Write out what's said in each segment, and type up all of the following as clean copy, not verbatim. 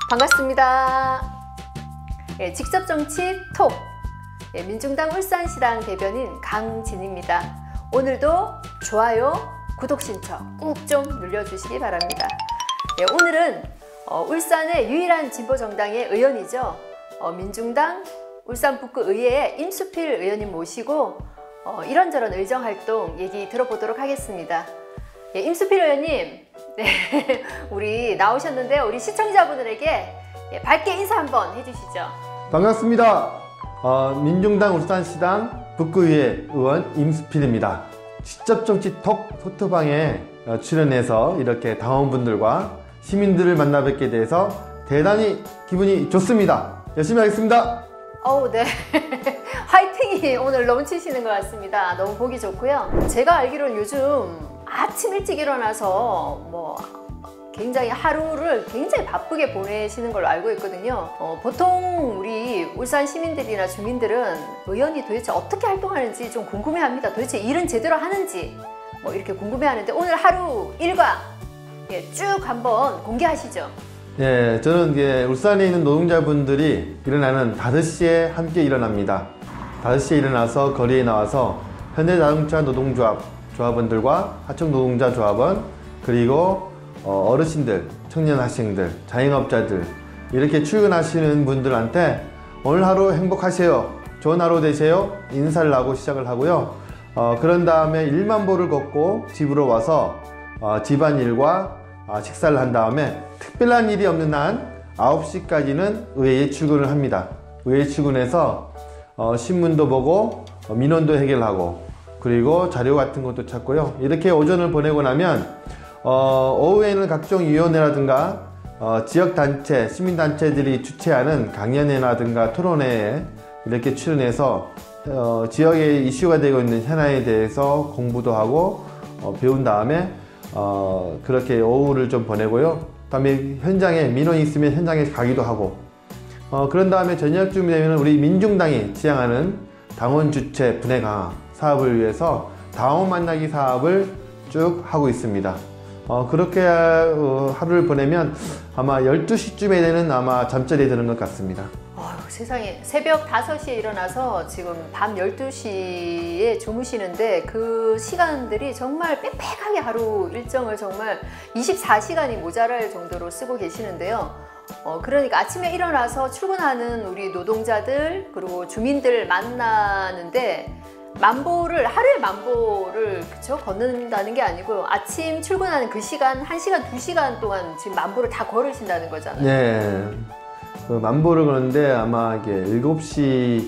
반갑습니다. 직접 정치 톡 민중당 울산시당 대변인 강진입니다. 오늘도 좋아요, 구독 신청 꾹 좀 눌러주시기 바랍니다. 오늘은 울산의 유일한 진보정당의 의원이죠. 민중당 울산 북구의회의 임수필 의원님 모시고 이런저런 의정활동 얘기 들어보도록 하겠습니다. 임수필 의원님, 네, 우리 나오셨는데 우리 시청자분들에게 밝게 인사 한번 해주시죠. 반갑습니다. 민중당 울산시당 북구의회 의원 임수필입니다. 직접 정치 톡 소토방에 출연해서 이렇게 당원분들과 시민들을 만나 뵙게 돼서 대단히 기분이 좋습니다. 열심히 하겠습니다. 네. 화이팅이 오늘 넘치시는 것 같습니다. 너무 보기 좋고요. 제가 알기로는 요즘 아침 일찍 일어나서 굉장히 하루를 굉장히 바쁘게 보내시는 걸로 알고 있거든요. 보통 우리 울산 시민들이나 주민들은 의원이 도대체 어떻게 활동하는지 좀 궁금해합니다. 도대체 일은 제대로 하는지 이렇게 궁금해하는데 오늘 하루 일과 쭉 한번 공개하시죠. 예, 저는 울산에 있는 노동자분들이 일어나는 5시에 함께 일어납니다. 5시에 일어나서 거리에 나와서 현대자동차 조합원들과 하청노동자 조합원, 그리고 어르신들, 청년 학생들, 자영업자들 이렇게 출근하시는 분들한테 오늘 하루 행복하세요, 좋은 하루 되세요 인사를 하고 시작을 하고요. 그런 다음에 1만 보를 걷고 집으로 와서 집안일과 식사를 한 다음에 특별한 일이 없는 한 9시까지는 의회에 출근을 합니다. 의회에 출근해서 신문도 보고 민원도 해결하고 그리고 자료 같은 것도 찾고요. 이렇게 오전을 보내고 나면 오후에는 각종 위원회라든가 지역단체, 시민단체들이 주최하는 강연회라든가 토론회에 이렇게 출연해서 지역의 이슈가 되고 있는 현안에 대해서 공부도 하고 배운 다음에 그렇게 오후를 좀 보내고요. 그다음에 현장에 민원이 있으면 현장에 가기도 하고 그런 다음에 저녁쯤 되면 우리 민중당이 지향하는 당원 주체 분해 강화 사업을 위해서 당원 만나기 사업을 쭉 하고 있습니다. 그렇게 하루를 보내면 아마 12시쯤에 되는 아마 잠자리에 드는 것 같습니다. 세상에, 새벽 5시에 일어나서 지금 밤 12시에 주무시는데 그 시간들이 정말 빽빽하게 하루 일정을 정말 24시간이 모자랄 정도로 쓰고 계시는데요. 그러니까 아침에 일어나서 출근하는 우리 노동자들 그리고 주민들 만나는데 하루에 만보를 걷는다는 게 아니고 아침 출근하는 그 시간 1시간, 2시간 동안 지금 만보를 다 걸으신다는 거잖아요. 네. 만보를 걷는데 아마 이게 7시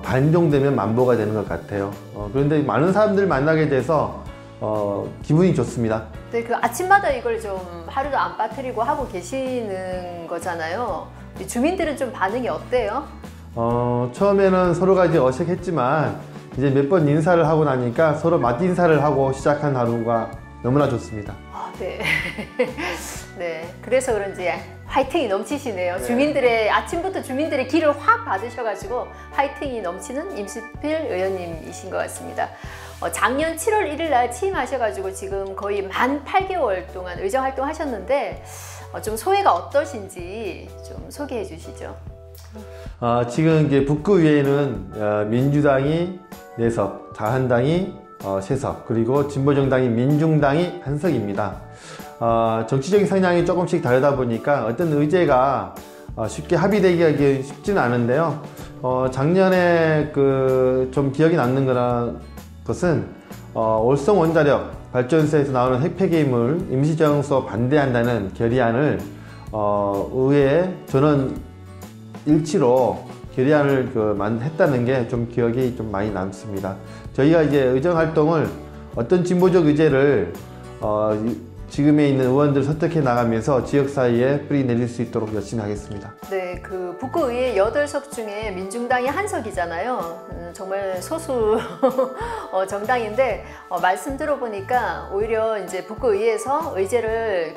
반 정도 되면 만보가 되는 것 같아요. 그런데 많은 사람들 만나게 돼서 기분이 좋습니다. 네, 그 아침마다 이걸 좀 하루도 안 빠뜨리고 하고 계시는 거잖아요. 주민들은 좀 반응이 어때요? 처음에는 서로가 이제 어색했지만 이제 몇 번 인사를 하고 나니까 서로 맞인사를 하고 시작한 하루가 너무나 좋습니다. 네. 네. 그래서 그런지 화이팅이 넘치시네요. 네. 아침부터 주민들의 기를 확 받으셔가지고 화이팅이 넘치는 임수필 의원님이신 것 같습니다. 작년 7월 1일 날 취임하셔가지고 지금 거의 만 8개월 동안 의정활동 하셨는데 좀 소회가 어떠신지 좀 소개해 주시죠. 지금 이제 북구의회는 민주당이 4석, 자한당이 3석, 그리고 진보정당인 민중당이 1석입니다. 정치적인 성향이 조금씩 다르다 보니까 어떤 의제가 쉽게 합의되기 쉽지는 않은데요. 작년에 좀 기억이 남는 것은 월성 원자력 발전소에서 나오는 핵폐기물 임시정수 반대한다는 결의안을 의회에 저는 일치로 결의안을 했다는 게 좀 기억이 좀 많이 남습니다. 저희가 이제 의정활동을 어떤 진보적 의제를 지금에 있는 의원들 설득해 나가면서 지역사회에 뿌리 내릴 수 있도록 열심히 하겠습니다. 네, 그 북구의회 8석 중에 민중당이 1석이잖아요. 정말 소수 정당인데 말씀 들어보니까 오히려 이제 북구의회에서 의제를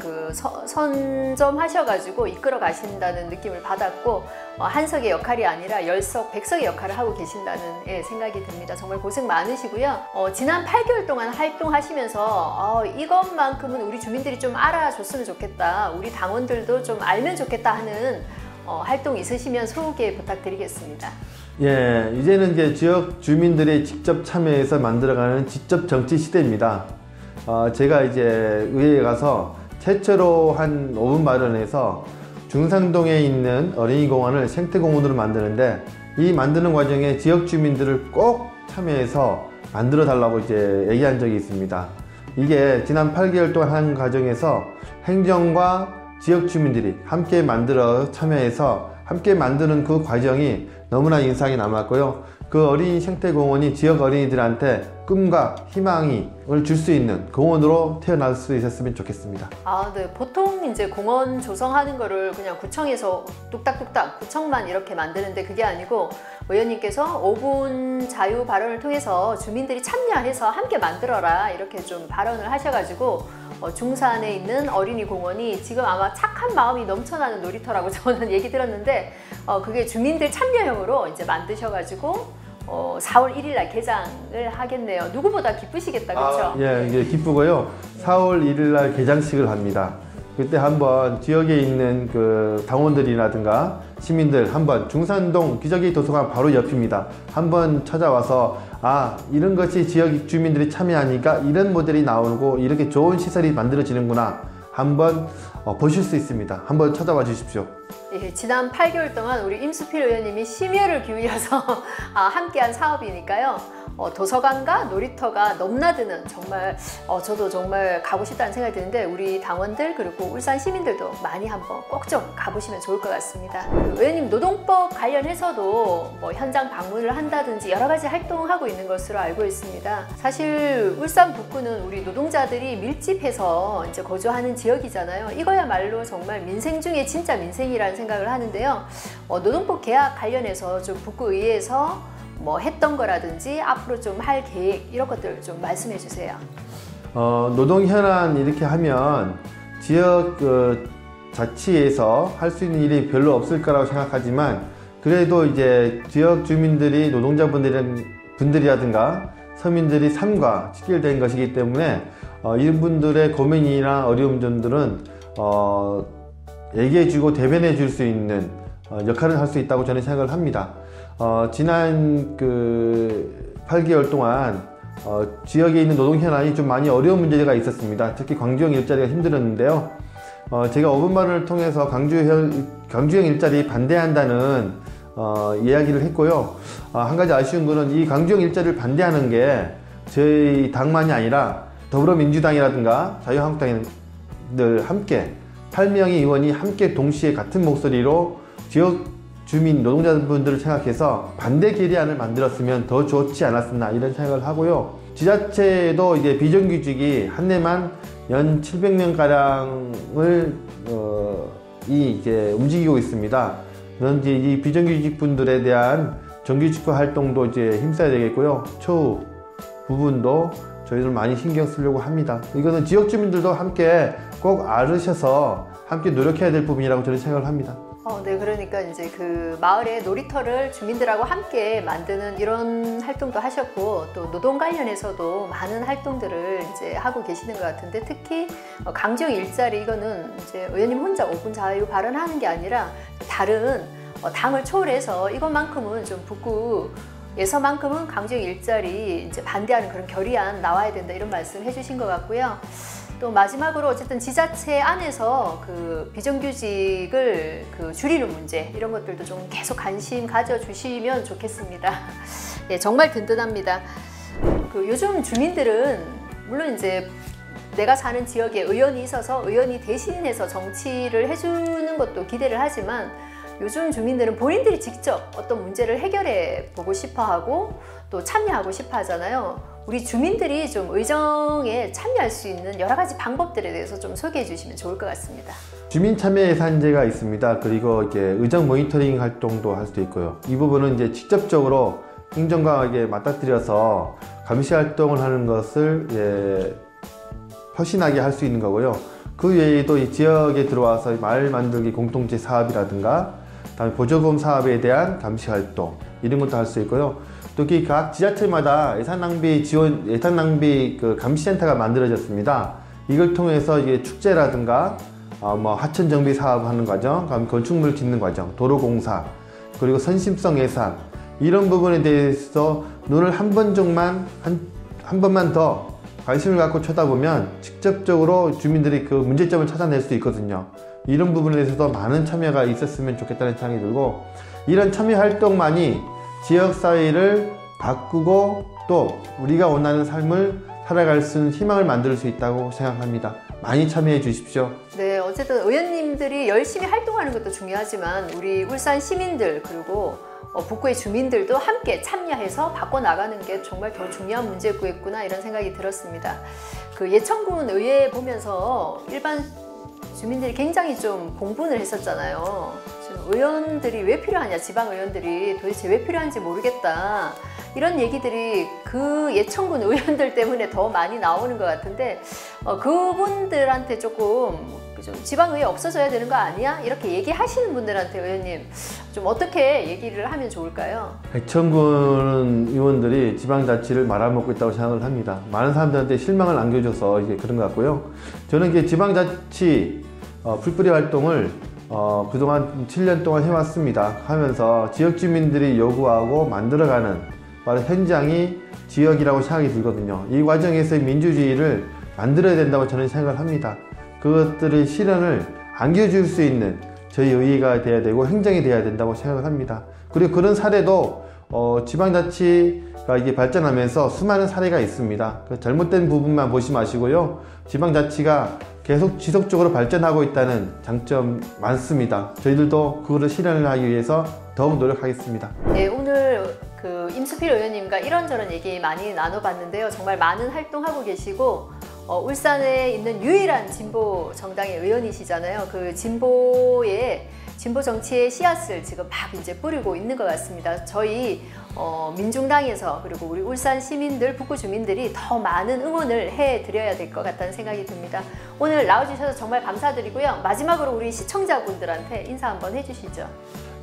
선점하셔가지고 이끌어 가신다는 느낌을 받았고 1석의 역할이 아니라 10석, 100석의 역할을 하고 계신다는 생각이 듭니다. 정말 고생 많으시고요. 지난 8개월 동안 활동하시면서 이것만큼은 우리 주민들이 좀 알아줬으면 좋겠다, 우리 당원들도 좀 알면 좋겠다 하는 활동 있으시면 소개 부탁드리겠습니다. 예, 이제는 이제 지역 주민들이 직접 참여해서 만들어가는 직접 정치 시대입니다. 제가 이제 의회에 가서 최초로 한 5분 마련해서 중산동에 있는 어린이공원을 생태공원으로 만드는데, 이 만드는 과정에 지역 주민들을 꼭 참여해서 만들어 달라고 이제 얘기한 적이 있습니다. 이게 지난 8개월 동안 한 과정에서 행정과 지역 주민들이 함께 만들어 참여해서 함께 만드는 그 과정이 너무나 인상이 남았고요. 그 어린이 생태공원이 지역 어린이들한테 꿈과 희망을 줄 수 있는 공원으로 태어날 수 있었으면 좋겠습니다. 네. 보통 이제 공원 조성하는 거를 그냥 구청에서 뚝딱뚝딱 구청만 이렇게 만드는데, 그게 아니고 의원님께서 5분 자유 발언을 통해서 주민들이 참여해서 함께 만들어라 이렇게 좀 발언을 하셔가지고 중산에 있는 어린이 공원이 지금 아마 착한 마음이 넘쳐나는 놀이터라고 저는 얘기 들었는데, 그게 주민들 참여형으로 이제 만드셔가지고 4월 1일 날 개장을 하겠네요. 누구보다 기쁘시겠다, 그렇죠? 예, 이게 기쁘고요. 4월 1일 날 개장식을 합니다. 그때 한번 지역에 있는 그 당원들이라든가 시민들 한번 중산동 기저귀 도서관 바로 옆입니다. 한번 찾아와서 이런 것이 지역 주민들이 참여하니까 이런 모델이 나오고 이렇게 좋은 시설이 만들어지는구나 한번 보실 수 있습니다. 한번 찾아와 주십시오. 예, 지난 8개월 동안 우리 임수필 의원님이 심혈을 기울여서 함께한 사업이니까요. 도서관과 놀이터가 넘나드는, 정말 저도 정말 가고 싶다는 생각이 드는데, 우리 당원들 그리고 울산 시민들도 많이 한번 꼭 좀 가보시면 좋을 것 같습니다. 의원님, 노동법 관련해서도 뭐 현장 방문을 한다든지 여러 가지 활동하고 있는 것으로 알고 있습니다. 사실 울산 북구는 우리 노동자들이 밀집해서 이제 거주하는 지역이잖아요. 이거야말로 정말 민생 중에 진짜 민생이라는 생각을 하는데요. 노동법 개혁 관련해서 좀 북구의회에서 뭐 했던 거라든지 앞으로 좀 할 계획, 이런 것들 좀 말씀해 주세요. 노동 현안 이렇게 하면 지역 자치에서 할 수 있는 일이 별로 없을 거라고 생각하지만, 그래도 이제 지역 주민들이 노동자분들이라든가 서민들이 삶과 직결된 것이기 때문에 이분들의 고민이나 어려움들은 얘기해주고 대변해 줄 수 있는 역할을 할 수 있다고 저는 생각을 합니다. 지난 8개월 동안 지역에 있는 노동 현안이 좀 많이 어려운 문제가 있었습니다. 특히 광주형 일자리가 힘들었는데요. 제가 5분 발언을 통해서 광주형 일자리 반대한다는 이야기를 했고요. 한 가지 아쉬운 거는 이 광주형 일자리를 반대하는 게 저희 당만이 아니라 더불어민주당이라든가 자유한국당들 함께 8명의 의원이 함께 동시에 같은 목소리로 지역 주민 노동자분들을 생각해서 반대 결의안을 만들었으면 더 좋지 않았었나 이런 생각을 하고요. 지자체에도 이제 비정규직이 한 해만 연 700명 가량을 이제 움직이고 있습니다. 그런지 이 비정규직 분들에 대한 정규직화 활동도 이제 힘써야 되겠고요. 처우 부분도 저희들 많이 신경 쓰려고 합니다. 이거는 지역 주민들도 함께 꼭 알으셔서 함께 노력해야 될 부분이라고 저는 생각을 합니다. 네, 그러니까 이제 그 마을의 놀이터를 주민들하고 함께 만드는 이런 활동도 하셨고, 또 노동 관련해서도 많은 활동들을 이제 하고 계시는 것 같은데, 특히 강정 일자리, 이거는 이제 의원님 혼자 5분 자유 발언하는 게 아니라 다른 당을 초월해서 이것만큼은 좀 북구에서만큼은 강정 일자리 이제 반대하는 그런 결의안 나와야 된다, 이런 말씀 해주신 것 같고요. 또 마지막으로 어쨌든 지자체 안에서 그 비정규직을 줄이는 문제, 이런 것들도 좀 계속 관심 가져주시면 좋겠습니다. 예, 정말 든든합니다. 요즘 주민들은 물론 이제 내가 사는 지역에 의원이 있어서 의원이 대신해서 정치를 해주는 것도 기대를 하지만, 요즘 주민들은 본인들이 직접 어떤 문제를 해결해 보고 싶어 하고 또 참여하고 싶어 하잖아요. 우리 주민들이 좀 의정에 참여할 수 있는 여러 가지 방법들에 대해서 좀 소개해 주시면 좋을 것 같습니다. 주민 참여 예산제가 있습니다. 그리고 이제 의정 모니터링 활동도 할 수도 있고요. 이 부분은 이제 직접적으로 행정과에게 맞닥뜨려서 감시 활동을 하는 것을 훨씬하게 할 수 있는 거고요. 그 외에도 이 지역에 들어와서 마을 만들기 공동체 사업이라든가, 다음에 보조금 사업에 대한 감시 활동, 이런 것도 할 수 있고요. 특히 각 지자체마다 예산 낭비 감시센터가 만들어졌습니다. 이걸 통해서 이게 축제라든가 뭐 하천 정비 사업하는 과정, 그다음 건축물 짓는 과정, 도로공사, 그리고 선심성 예산 이런 부분에 대해서 눈을 한 번만 더 관심을 갖고 쳐다보면 직접적으로 주민들이 그 문제점을 찾아낼 수 있거든요. 이런 부분에 대해서도 많은 참여가 있었으면 좋겠다는 생각이 들고, 이런 참여 활동만이 지역사회를 바꾸고 또 우리가 원하는 삶을 살아갈 수 있는 희망을 만들 수 있다고 생각합니다. 많이 참여해 주십시오. 네, 어쨌든 의원님들이 열심히 활동하는 것도 중요하지만 우리 울산 시민들 그리고 북구의 주민들도 함께 참여해서 바꿔나가는 게 정말 더 중요한 문제구나 이런 생각이 들었습니다. 그 예천군 의회 보면서 일반 주민들이 굉장히 좀 공분을 했었잖아요. 지금 의원들이 왜 필요하냐, 지방 의원들이 도대체 왜 필요한지 모르겠다. 이런 얘기들이 그 예천군 의원들 때문에 더 많이 나오는 것 같은데 그분들한테 조금 좀 지방의회 없어져야 되는 거 아니야? 이렇게 얘기하시는 분들한테 의원님 좀 어떻게 얘기를 하면 좋을까요? 예천군 의원들이 지방자치를 말아먹고 있다고 생각을 합니다. 많은 사람들한테 실망을 안겨줘서 이게 그런 것 같고요. 저는 이게 지방자치 풀뿌리 활동을 그동안 7년 동안 해왔습니다. 하면서 지역 주민들이 요구하고 만들어가는 바로 현장이 지역이라고 생각이 들거든요. 이 과정에서의 민주주의를 만들어야 된다고 저는 생각을 합니다. 그것들의 실현을 안겨줄 수 있는 저희 의회가 돼야 되고 행정이 돼야 된다고 생각을 합니다. 그리고 그런 사례도 지방자치가 이게 발전하면서 수많은 사례가 있습니다. 잘못된 부분만 보지 마시고요. 지방자치가 계속 지속적으로 발전하고 있다는 장점 많습니다. 저희들도 그거를 실현을 하기 위해서 더욱 노력하겠습니다. 네, 오늘 그 임수필 의원님과 이런저런 얘기 많이 나눠봤는데요. 정말 많은 활동하고 계시고 울산에 있는 유일한 진보 정당의 의원이시잖아요. 그 진보 정치의 씨앗을 지금 막 이제 뿌리고 있는 것 같습니다. 저희 민중당에서 그리고 우리 울산 시민들, 북구 주민들이 더 많은 응원을 해드려야 될 것 같다는 생각이 듭니다. 오늘 나와주셔서 정말 감사드리고요. 마지막으로 우리 시청자분들한테 인사 한번 해주시죠.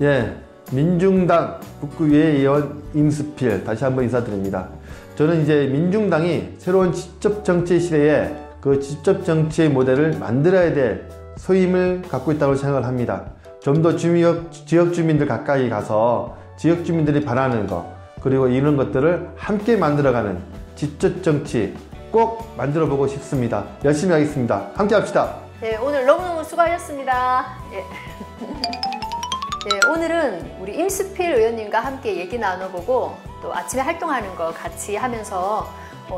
예, 민중당 북구의회 의원 임수필 다시 한번 인사드립니다. 저는 이제 민중당이 새로운 직접정치 시대에 그 직접정치의 모델을 만들어야 될 소임을 갖고 있다고 생각을 합니다. 좀 더 지역 주민들 가까이 가서 지역 주민들이 바라는 것, 그리고 이런 것들을 함께 만들어가는 직접정치 꼭 만들어 보고 싶습니다. 열심히 하겠습니다. 함께 합시다. 네, 오늘 너무너무 수고하셨습니다. 예. 네, 오늘은 우리 임수필 의원님과 함께 얘기 나눠보고 또 아침에 활동하는 거 같이 하면서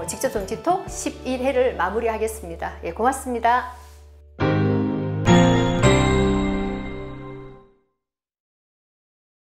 직접 정치톡 11회를 마무리하겠습니다. 예, 고맙습니다.